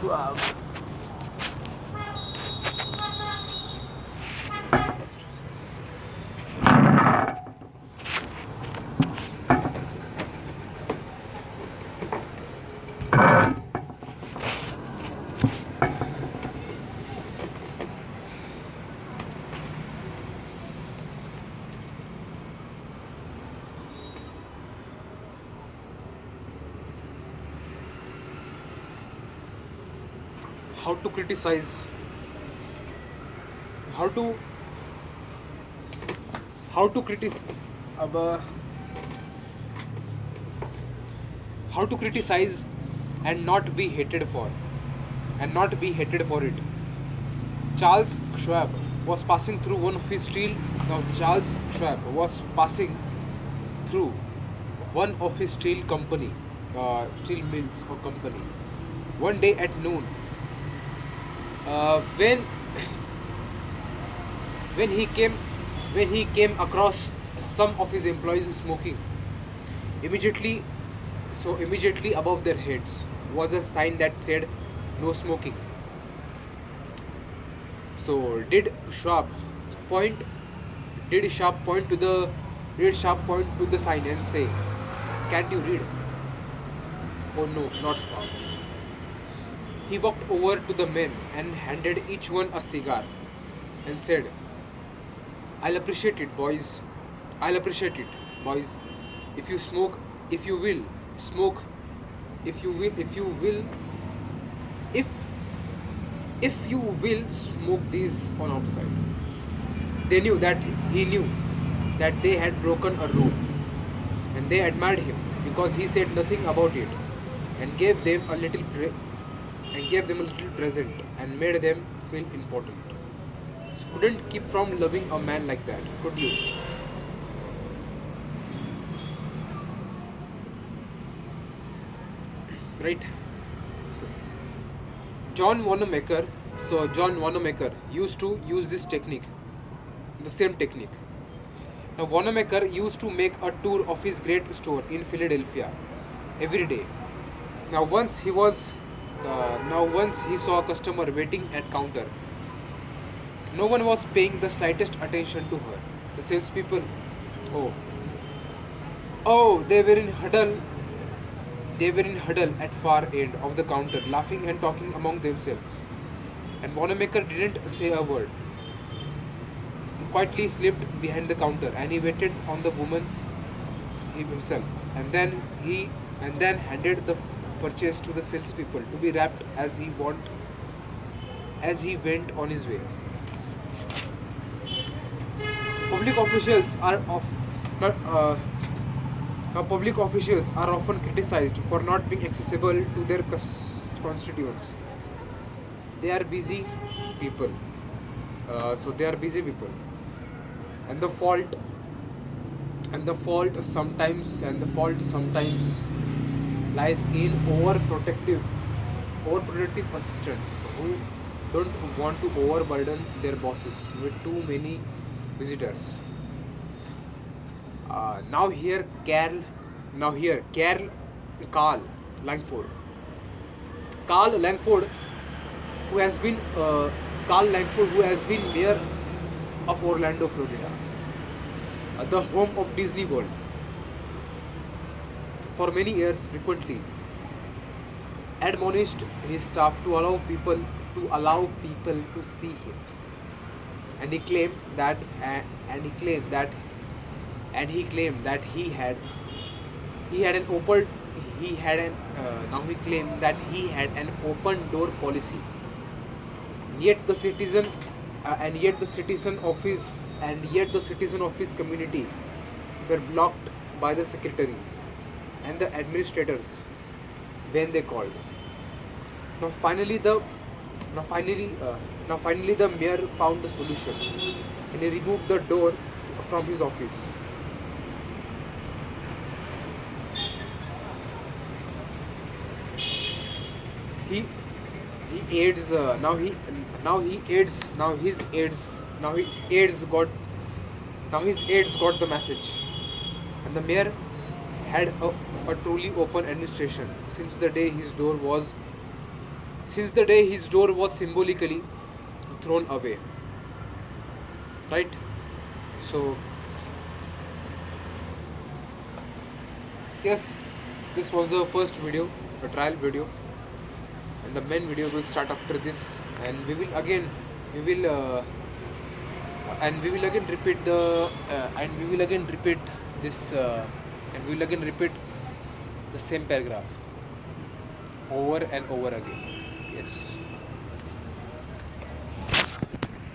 Schwab. How to criticize, how to how to criticize, how to criticize and not be hated for, it. Charles Schwab was passing through one of his steel. Now Charles Schwab was passing through one of his steel mills or company. One day at noon, when when he came when he came across some of his employees smoking, immediately immediately above their heads was a sign that said no smoking. So point did Sharp point to the sign and say, "Can't you read?" Oh no, not Schwab. He walked over to the men and handed each one a cigar and said, "I'll appreciate it, boys. I'll appreciate it, boys. If you smoke, if you will smoke, if you will, if you will smoke these on outside." They knew that he knew that they had broken a rule, and they admired him because he said nothing about it, and gave them a little present and made them feel important. So couldn't keep from loving a man like that, could you? Right? So John Wanamaker, John Wanamaker used to use this technique, the same technique. Now Wanamaker used to make a tour of his great store in Philadelphia every day. Now once he saw a customer waiting at counter. No one was paying the slightest attention to her. The salespeople, oh, they were in huddle. They were in huddle at far end of the counter, laughing and talking among themselves. And Wanamaker didn't say a word. He quietly slipped behind the counter and he waited on the woman himself. And then handed the purchase to the salespeople to be wrapped as he went on his way. Public officials are of not public officials are often criticized for not being accessible to their constituents. They are busy people. They are busy people, and the fault sometimes lies in overprotective assistants who don't want to overburden their bosses with too many visitors. Now here Carl Langford. Carl Langford, who has been mayor of Orlando, Florida, the home of Disney World, for many years, frequently admonished his staff to allow people to see him, and he claimed that he had an open now he claimed that he had an open door policy. Yet the citizen and yet the citizen of his community were blocked by the secretaries and the administrators when they called. Now finally the mayor found the solution, and he removed the door from his office. He he aids now he aids now his aides got the message, and the mayor had a truly open administration since the day his door was since the day his door was symbolically thrown away. Right? So, yes, this was the first video, a trial video, and the main video will start after this, and we will and we will again repeat the and we will again repeat this and we will again repeat the same paragraph over and over again. Yes.